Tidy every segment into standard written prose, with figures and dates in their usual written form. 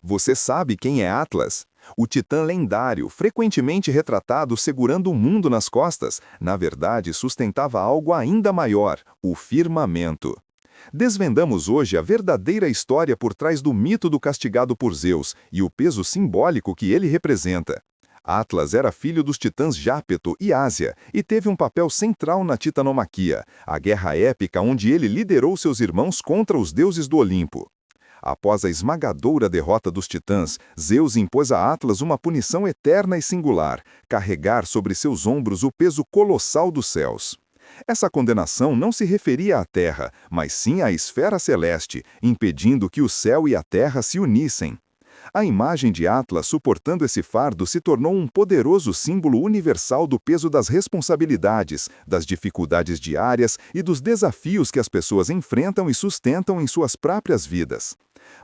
Você sabe quem é Atlas? O titã lendário, frequentemente retratado segurando o mundo nas costas, na verdade sustentava algo ainda maior, o firmamento. Desvendamos hoje a verdadeira história por trás do mito do castigado por Zeus e o peso simbólico que ele representa. Atlas era filho dos titãs Jápeto e Ásia e teve um papel central na Titanomaquia, a guerra épica onde ele liderou seus irmãos contra os deuses do Olimpo. Após a esmagadora derrota dos titãs, Zeus impôs a Atlas uma punição eterna e singular, carregar sobre seus ombros o peso colossal dos céus. Essa condenação não se referia à Terra, mas sim à esfera celeste, impedindo que o céu e a Terra se unissem. A imagem de Atlas suportando esse fardo se tornou um poderoso símbolo universal do peso das responsabilidades, das dificuldades diárias e dos desafios que as pessoas enfrentam e sustentam em suas próprias vidas.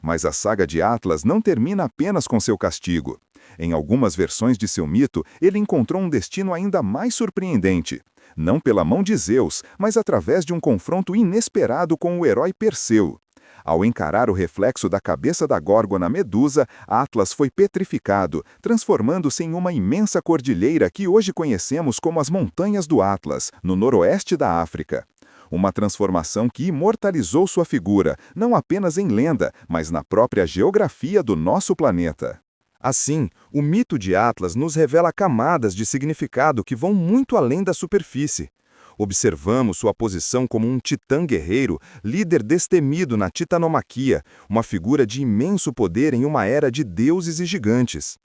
Mas a saga de Atlas não termina apenas com seu castigo. Em algumas versões de seu mito, ele encontrou um destino ainda mais surpreendente. Não pela mão de Zeus, mas através de um confronto inesperado com o herói Perseu. Ao encarar o reflexo da cabeça da górgona Medusa, Atlas foi petrificado, transformando-se em uma imensa cordilheira que hoje conhecemos como as Montanhas do Atlas, no noroeste da África. Uma transformação que imortalizou sua figura, não apenas em lenda, mas na própria geografia do nosso planeta. Assim, o mito de Atlas nos revela camadas de significado que vão muito além da superfície. Observamos sua posição como um titã guerreiro, líder destemido na Titanomaquia, uma figura de imenso poder em uma era de deuses e gigantes.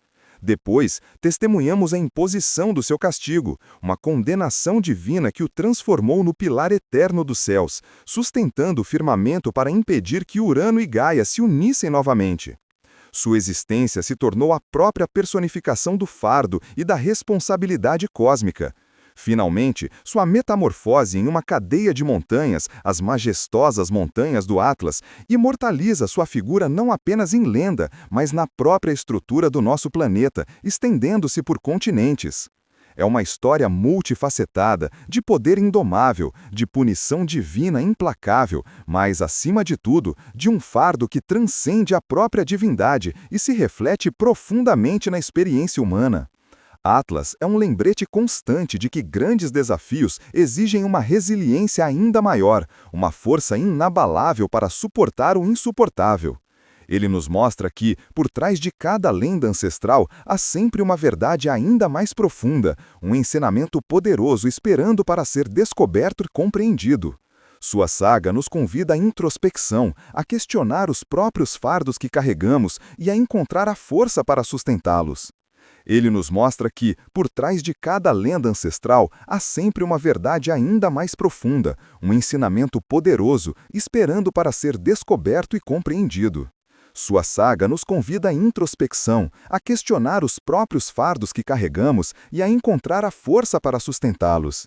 Depois, testemunhamos a imposição do seu castigo, uma condenação divina que o transformou no pilar eterno dos céus, sustentando o firmamento para impedir que Urano e Gaia se unissem novamente. Sua existência se tornou a própria personificação do fardo e da responsabilidade cósmica. Finalmente, sua metamorfose em uma cadeia de montanhas, as majestosas montanhas do Atlas, imortaliza sua figura não apenas em lenda, mas na própria estrutura do nosso planeta, estendendo-se por continentes. É uma história multifacetada, de poder indomável, de punição divina implacável, mas, acima de tudo, de um fardo que transcende a própria divindade e se reflete profundamente na experiência humana. Atlas é um lembrete constante de que grandes desafios exigem uma resiliência ainda maior, uma força inabalável para suportar o insuportável. Ele nos mostra que, por trás de cada lenda ancestral, há sempre uma verdade ainda mais profunda, um ensinamento poderoso esperando para ser descoberto e compreendido. Sua saga nos convida à introspecção, a questionar os próprios fardos que carregamos e a encontrar a força para sustentá-los. Ele nos mostra que, por trás de cada lenda ancestral, há sempre uma verdade ainda mais profunda, um ensinamento poderoso, esperando para ser descoberto e compreendido. Sua saga nos convida à introspecção, a questionar os próprios fardos que carregamos e a encontrar a força para sustentá-los.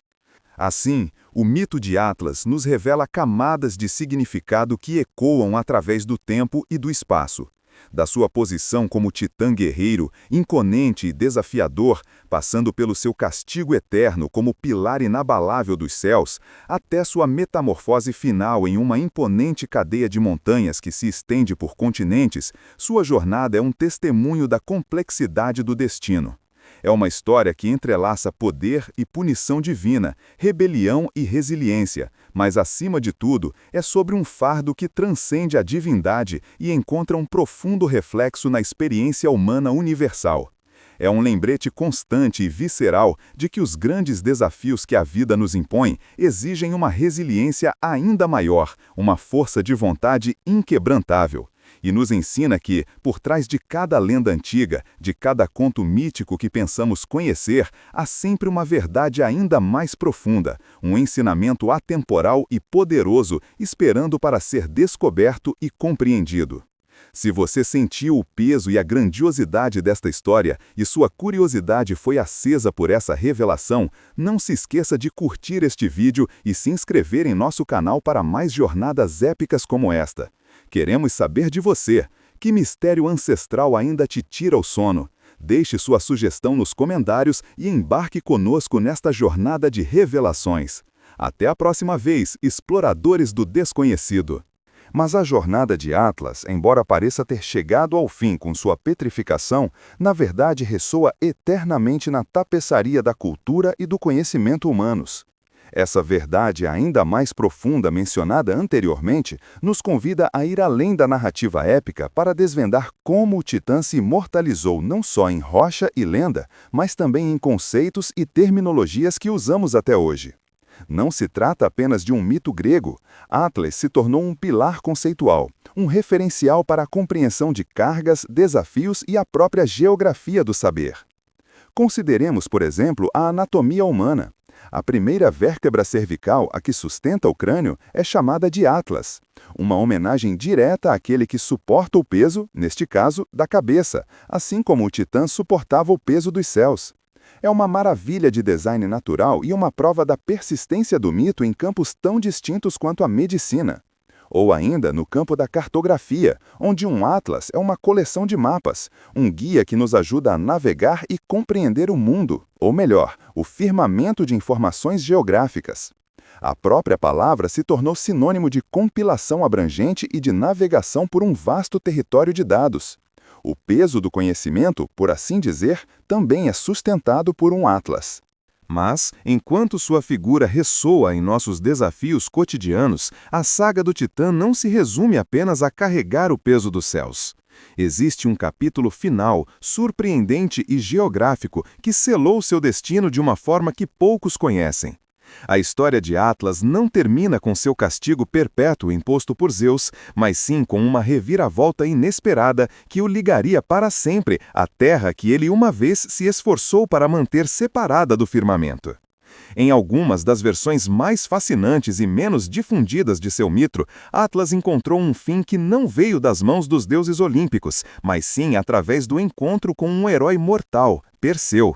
Assim, o mito de Atlas nos revela camadas de significado que ecoam através do tempo e do espaço. Da sua posição como titã guerreiro, imponente e desafiador, passando pelo seu castigo eterno como pilar inabalável dos céus, até sua metamorfose final em uma imponente cadeia de montanhas que se estende por continentes, sua jornada é um testemunho da complexidade do destino. É uma história que entrelaça poder e punição divina, rebelião e resiliência, mas, acima de tudo, é sobre um fardo que transcende a divindade e encontra um profundo reflexo na experiência humana universal. É um lembrete constante e visceral de que os grandes desafios que a vida nos impõe exigem uma resiliência ainda maior, uma força de vontade inquebrantável. E nos ensina que, por trás de cada lenda antiga, de cada conto mítico que pensamos conhecer, há sempre uma verdade ainda mais profunda, um ensinamento atemporal e poderoso, esperando para ser descoberto e compreendido. Se você sentiu o peso e a grandiosidade desta história e sua curiosidade foi acesa por essa revelação, não se esqueça de curtir este vídeo e se inscrever em nosso canal para mais jornadas épicas como esta. Queremos saber de você. Que mistério ancestral ainda te tira o sono? Deixe sua sugestão nos comentários e embarque conosco nesta jornada de revelações. Até a próxima vez, exploradores do desconhecido! Mas a jornada de Atlas, embora pareça ter chegado ao fim com sua petrificação, na verdade ressoa eternamente na tapeçaria da cultura e do conhecimento humanos. Essa verdade ainda mais profunda mencionada anteriormente nos convida a ir além da narrativa épica para desvendar como o Titã se imortalizou não só em rocha e lenda, mas também em conceitos e terminologias que usamos até hoje. Não se trata apenas de um mito grego. Atlas se tornou um pilar conceitual, um referencial para a compreensão de cargas, desafios e a própria geografia do saber. Consideremos, por exemplo, a anatomia humana. A primeira vértebra cervical, a que sustenta o crânio, é chamada de Atlas, uma homenagem direta àquele que suporta o peso, neste caso, da cabeça, assim como o Titã suportava o peso dos céus. É uma maravilha de design natural e uma prova da persistência do mito em campos tão distintos quanto a medicina. Ou ainda no campo da cartografia, onde um atlas é uma coleção de mapas, um guia que nos ajuda a navegar e compreender o mundo, ou melhor, o firmamento de informações geográficas. A própria palavra se tornou sinônimo de compilação abrangente e de navegação por um vasto território de dados. O peso do conhecimento, por assim dizer, também é sustentado por um atlas. Mas, enquanto sua figura ressoa em nossos desafios cotidianos, a saga do Titã não se resume apenas a carregar o peso dos céus. Existe um capítulo final, surpreendente e geográfico, que selou seu destino de uma forma que poucos conhecem. A história de Atlas não termina com seu castigo perpétuo imposto por Zeus, mas sim com uma reviravolta inesperada que o ligaria para sempre à terra que ele uma vez se esforçou para manter separada do firmamento. Em algumas das versões mais fascinantes e menos difundidas de seu mito, Atlas encontrou um fim que não veio das mãos dos deuses olímpicos, mas sim através do encontro com um herói mortal, Perseu.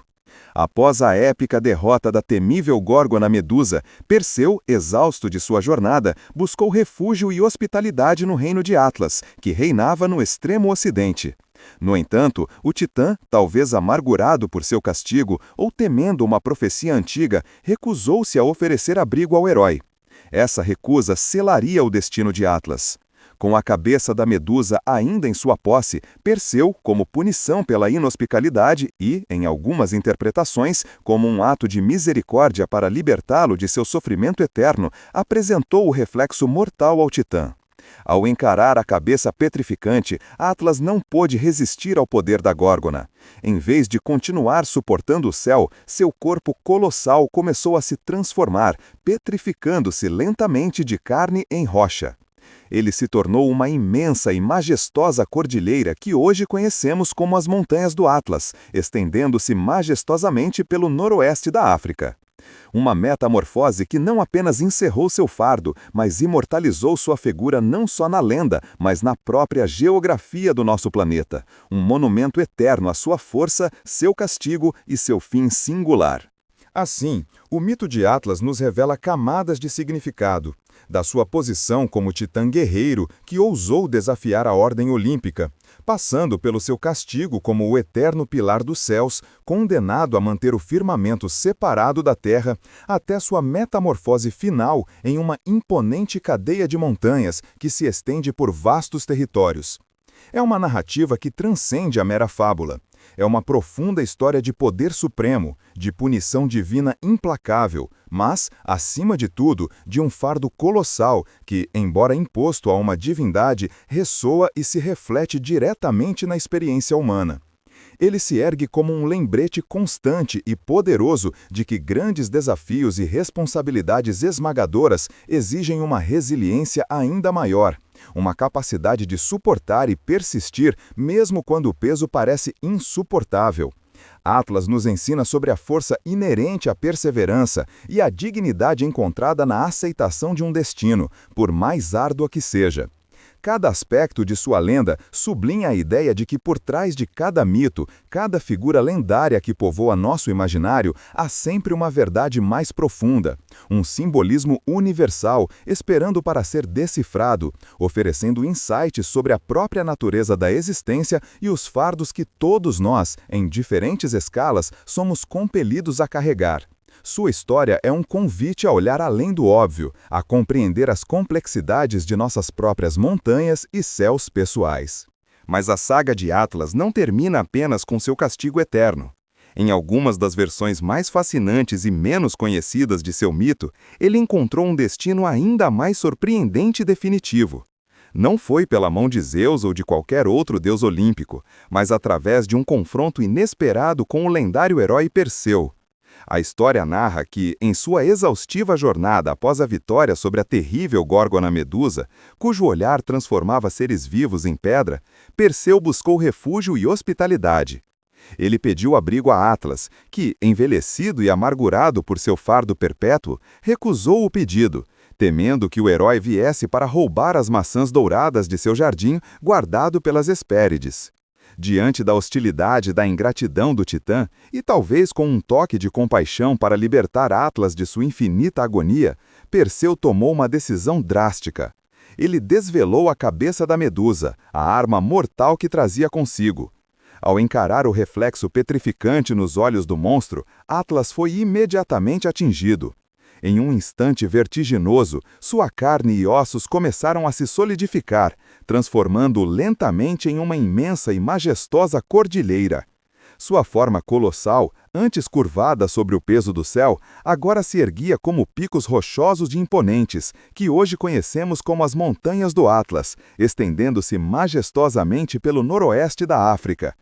Após a épica derrota da temível Górgona Medusa, Perseu, exausto de sua jornada, buscou refúgio e hospitalidade no reino de Atlas, que reinava no extremo ocidente. No entanto, o Titã, talvez amargurado por seu castigo ou temendo uma profecia antiga, recusou-se a oferecer abrigo ao herói. Essa recusa selaria o destino de Atlas. Com a cabeça da Medusa ainda em sua posse, Perseu, como punição pela inhospitalidade e, em algumas interpretações, como um ato de misericórdia para libertá-lo de seu sofrimento eterno, apresentou o reflexo mortal ao Titã. Ao encarar a cabeça petrificante, Atlas não pôde resistir ao poder da Górgona. Em vez de continuar suportando o céu, seu corpo colossal começou a se transformar, petrificando-se lentamente de carne em rocha. Ele se tornou uma imensa e majestosa cordilheira que hoje conhecemos como as Montanhas do Atlas, estendendo-se majestosamente pelo noroeste da África. Uma metamorfose que não apenas encerrou seu fardo, mas imortalizou sua figura não só na lenda, mas na própria geografia do nosso planeta. Um monumento eterno à sua força, seu castigo e seu fim singular. Assim, o mito de Atlas nos revela camadas de significado. Da sua posição como titã guerreiro que ousou desafiar a ordem olímpica, passando pelo seu castigo como o eterno pilar dos céus, condenado a manter o firmamento separado da terra, até sua metamorfose final em uma imponente cadeia de montanhas que se estende por vastos territórios. É uma narrativa que transcende a mera fábula. É uma profunda história de poder supremo, de punição divina implacável, mas, acima de tudo, de um fardo colossal que, embora imposto a uma divindade, ressoa e se reflete diretamente na experiência humana. Ele se ergue como um lembrete constante e poderoso de que grandes desafios e responsabilidades esmagadoras exigem uma resiliência ainda maior, uma capacidade de suportar e persistir mesmo quando o peso parece insuportável. Atlas nos ensina sobre a força inerente à perseverança e a dignidade encontrada na aceitação de um destino, por mais árdua que seja. Cada aspecto de sua lenda sublinha a ideia de que por trás de cada mito, cada figura lendária que povoa nosso imaginário, há sempre uma verdade mais profunda, um simbolismo universal esperando para ser decifrado, oferecendo insights sobre a própria natureza da existência e os fardos que todos nós, em diferentes escalas, somos compelidos a carregar. Sua história é um convite a olhar além do óbvio, a compreender as complexidades de nossas próprias montanhas e céus pessoais. Mas a saga de Atlas não termina apenas com seu castigo eterno. Em algumas das versões mais fascinantes e menos conhecidas de seu mito, ele encontrou um destino ainda mais surpreendente e definitivo. Não foi pela mão de Zeus ou de qualquer outro deus olímpico, mas através de um confronto inesperado com o lendário herói Perseu. A história narra que, em sua exaustiva jornada após a vitória sobre a terrível Górgona Medusa, cujo olhar transformava seres vivos em pedra, Perseu buscou refúgio e hospitalidade. Ele pediu abrigo a Atlas, que, envelhecido e amargurado por seu fardo perpétuo, recusou o pedido, temendo que o herói viesse para roubar as maçãs douradas de seu jardim guardado pelas Hespérides. Diante da hostilidade e da ingratidão do Titã, e talvez com um toque de compaixão para libertar Atlas de sua infinita agonia, Perseu tomou uma decisão drástica. Ele desvelou a cabeça da Medusa, a arma mortal que trazia consigo. Ao encarar o reflexo petrificante nos olhos do monstro, Atlas foi imediatamente atingido. Em um instante vertiginoso, sua carne e ossos começaram a se solidificar, transformando-o lentamente em uma imensa e majestosa cordilheira. Sua forma colossal, antes curvada sobre o peso do céu, agora se erguia como picos rochosos e imponentes, que hoje conhecemos como as Montanhas do Atlas, estendendo-se majestosamente pelo noroeste da África.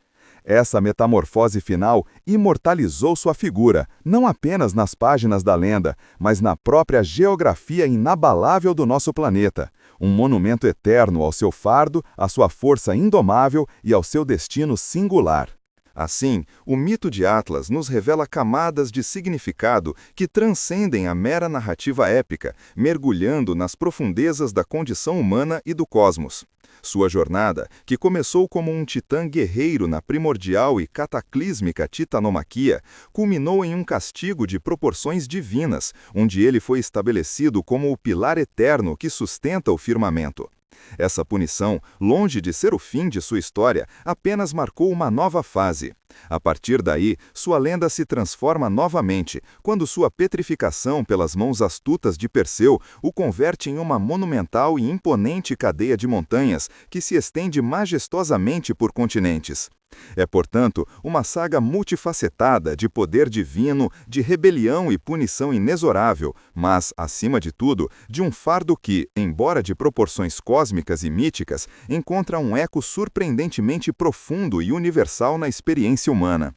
Essa metamorfose final imortalizou sua figura, não apenas nas páginas da lenda, mas na própria geografia inabalável do nosso planeta. Um monumento eterno ao seu fardo, à sua força indomável e ao seu destino singular. Assim, o mito de Atlas nos revela camadas de significado que transcendem a mera narrativa épica, mergulhando nas profundezas da condição humana e do cosmos. Sua jornada, que começou como um titã guerreiro na primordial e cataclísmica titanomaquia, culminou em um castigo de proporções divinas, onde ele foi estabelecido como o pilar eterno que sustenta o firmamento. Essa punição, longe de ser o fim de sua história, apenas marcou uma nova fase. A partir daí, sua lenda se transforma novamente, quando sua petrificação pelas mãos astutas de Perseu o converte em uma monumental e imponente cadeia de montanhas que se estende majestosamente por continentes. É, portanto, uma saga multifacetada de poder divino, de rebelião e punição inexorável, mas, acima de tudo, de um fardo que, embora de proporções cósmicas e míticas, encontra um eco surpreendentemente profundo e universal na experiência humana.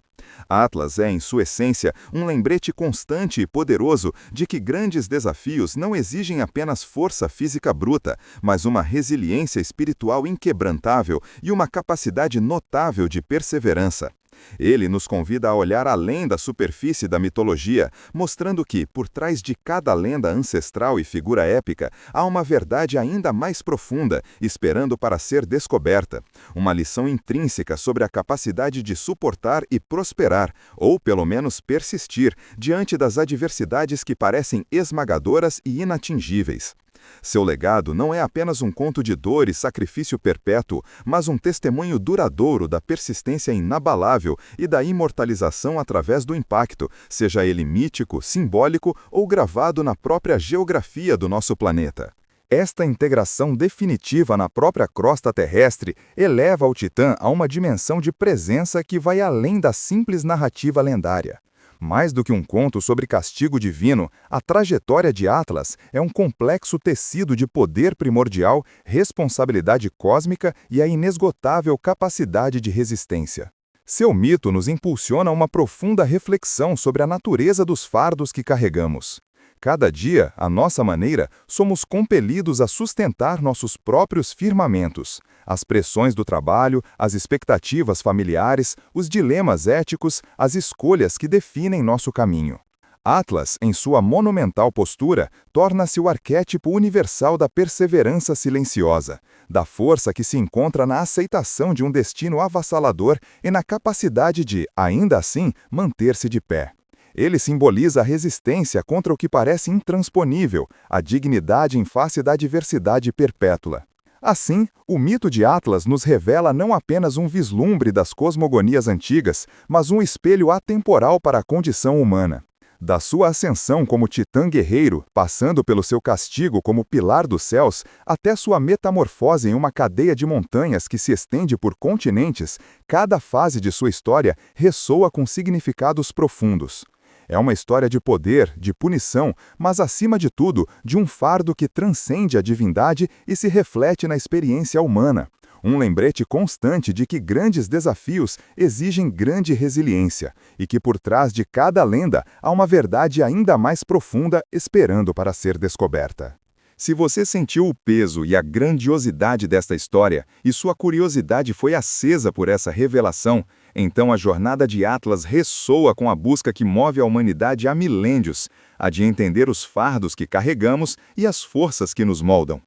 Atlas é, em sua essência, um lembrete constante e poderoso de que grandes desafios não exigem apenas força física bruta, mas uma resiliência espiritual inquebrantável e uma capacidade notável de perseverança. Ele nos convida a olhar além da superfície da mitologia, mostrando que, por trás de cada lenda ancestral e figura épica, há uma verdade ainda mais profunda, esperando para ser descoberta. Uma lição intrínseca sobre a capacidade de suportar e prosperar, ou pelo menos persistir, diante das adversidades que parecem esmagadoras e inatingíveis. Seu legado não é apenas um conto de dor e sacrifício perpétuo, mas um testemunho duradouro da persistência inabalável e da imortalização através do impacto, seja ele mítico, simbólico ou gravado na própria geografia do nosso planeta. Esta integração definitiva na própria crosta terrestre eleva o Titã a uma dimensão de presença que vai além da simples narrativa lendária. Mais do que um conto sobre castigo divino, a trajetória de Atlas é um complexo tecido de poder primordial, responsabilidade cósmica e a inesgotável capacidade de resistência. Seu mito nos impulsiona a uma profunda reflexão sobre a natureza dos fardos que carregamos. Cada dia, à nossa maneira, somos compelidos a sustentar nossos próprios firmamentos. As pressões do trabalho, as expectativas familiares, os dilemas éticos, as escolhas que definem nosso caminho. Atlas, em sua monumental postura, torna-se o arquétipo universal da perseverança silenciosa, da força que se encontra na aceitação de um destino avassalador e na capacidade de, ainda assim, manter-se de pé. Ele simboliza a resistência contra o que parece intransponível, a dignidade em face da adversidade perpétua. Assim, o mito de Atlas nos revela não apenas um vislumbre das cosmogonias antigas, mas um espelho atemporal para a condição humana. Da sua ascensão como titã guerreiro, passando pelo seu castigo como pilar dos céus, até sua metamorfose em uma cadeia de montanhas que se estende por continentes, cada fase de sua história ressoa com significados profundos. É uma história de poder, de punição, mas acima de tudo, de um fardo que transcende a divindade e se reflete na experiência humana. Um lembrete constante de que grandes desafios exigem grande resiliência e que por trás de cada lenda há uma verdade ainda mais profunda esperando para ser descoberta. Se você sentiu o peso e a grandiosidade desta história e sua curiosidade foi acesa por essa revelação, então a jornada de Atlas ressoa com a busca que move a humanidade há milênios, a de entender os fardos que carregamos e as forças que nos moldam.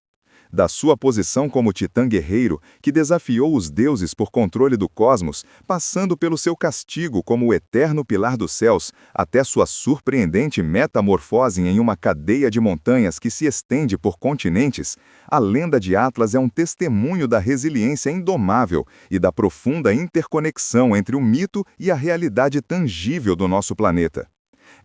Da sua posição como titã guerreiro, que desafiou os deuses por controle do cosmos, passando pelo seu castigo como o eterno pilar dos céus, até sua surpreendente metamorfose em uma cadeia de montanhas que se estende por continentes, a lenda de Atlas é um testemunho da resiliência indomável e da profunda interconexão entre o mito e a realidade tangível do nosso planeta.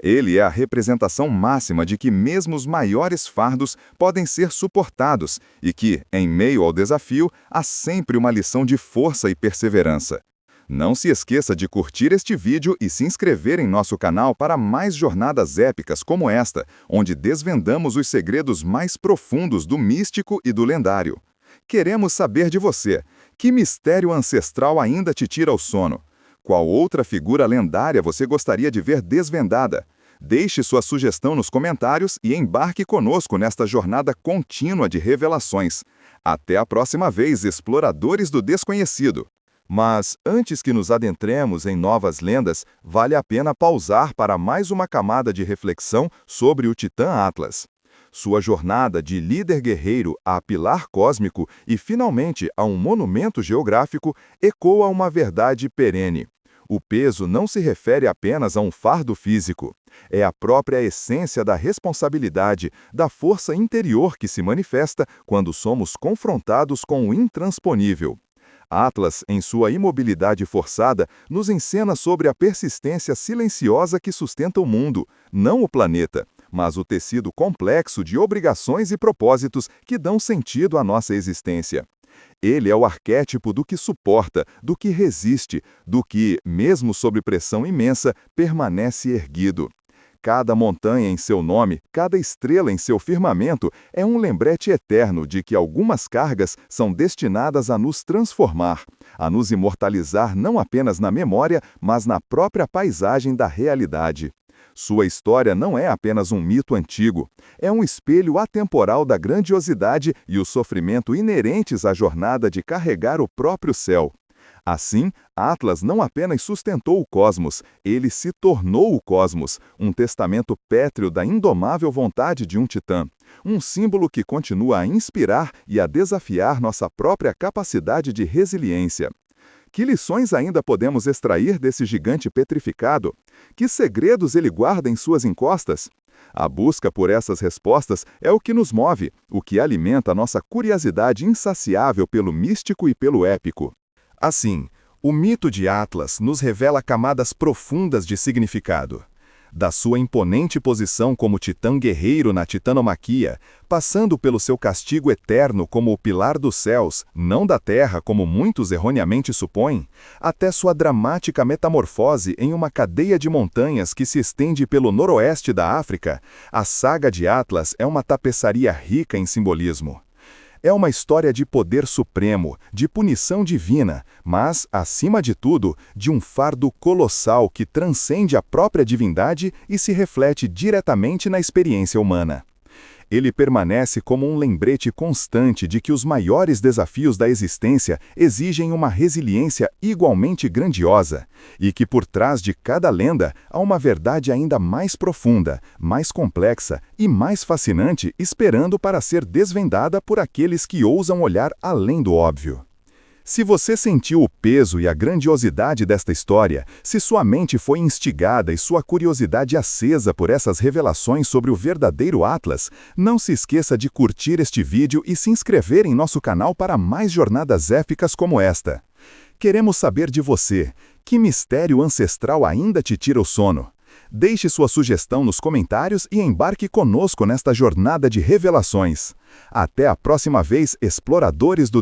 Ele é a representação máxima de que mesmo os maiores fardos podem ser suportados e que, em meio ao desafio, há sempre uma lição de força e perseverança. Não se esqueça de curtir este vídeo e se inscrever em nosso canal para mais jornadas épicas como esta, onde desvendamos os segredos mais profundos do místico e do lendário. Queremos saber de você. Que mistério ancestral ainda te tira o sono? Qual outra figura lendária você gostaria de ver desvendada? Deixe sua sugestão nos comentários e embarque conosco nesta jornada contínua de revelações. Até a próxima vez, exploradores do desconhecido! Mas, antes que nos adentremos em novas lendas, vale a pena pausar para mais uma camada de reflexão sobre o Titã Atlas. Sua jornada de líder guerreiro a pilar cósmico e, finalmente, a um monumento geográfico ecoa uma verdade perene. O peso não se refere apenas a um fardo físico. É a própria essência da responsabilidade, da força interior que se manifesta quando somos confrontados com o intransponível. Atlas, em sua imobilidade forçada, nos ensina sobre a persistência silenciosa que sustenta o mundo, não o planeta, mas o tecido complexo de obrigações e propósitos que dão sentido à nossa existência. Ele é o arquétipo do que suporta, do que resiste, do que, mesmo sob pressão imensa, permanece erguido. Cada montanha em seu nome, cada estrela em seu firmamento é um lembrete eterno de que algumas cargas são destinadas a nos transformar, a nos imortalizar não apenas na memória, mas na própria paisagem da realidade. Sua história não é apenas um mito antigo, é um espelho atemporal da grandiosidade e o sofrimento inerentes à jornada de carregar o próprio céu. Assim, Atlas não apenas sustentou o cosmos, ele se tornou o cosmos, um testamento pétreo da indomável vontade de um titã, um símbolo que continua a inspirar e a desafiar nossa própria capacidade de resiliência. Que lições ainda podemos extrair desse gigante petrificado? Que segredos ele guarda em suas encostas? A busca por essas respostas é o que nos move, o que alimenta nossa curiosidade insaciável pelo místico e pelo épico. Assim, o mito de Atlas nos revela camadas profundas de significado. Da sua imponente posição como titã guerreiro na titanomaquia, passando pelo seu castigo eterno como o pilar dos céus, não da terra como muitos erroneamente supõem, até sua dramática metamorfose em uma cadeia de montanhas que se estende pelo noroeste da África, a saga de Atlas é uma tapeçaria rica em simbolismo. É uma história de poder supremo, de punição divina, mas, acima de tudo, de um fardo colossal que transcende a própria divindade e se reflete diretamente na experiência humana. Ele permanece como um lembrete constante de que os maiores desafios da existência exigem uma resiliência igualmente grandiosa, e que por trás de cada lenda há uma verdade ainda mais profunda, mais complexa e mais fascinante esperando para ser desvendada por aqueles que ousam olhar além do óbvio. Se você sentiu o peso e a grandiosidade desta história, se sua mente foi instigada e sua curiosidade acesa por essas revelações sobre o verdadeiro Atlas, não se esqueça de curtir este vídeo e se inscrever em nosso canal para mais jornadas épicas como esta. Queremos saber de você, que mistério ancestral ainda te tira o sono? Deixe sua sugestão nos comentários e embarque conosco nesta jornada de revelações. Até a próxima vez, exploradores do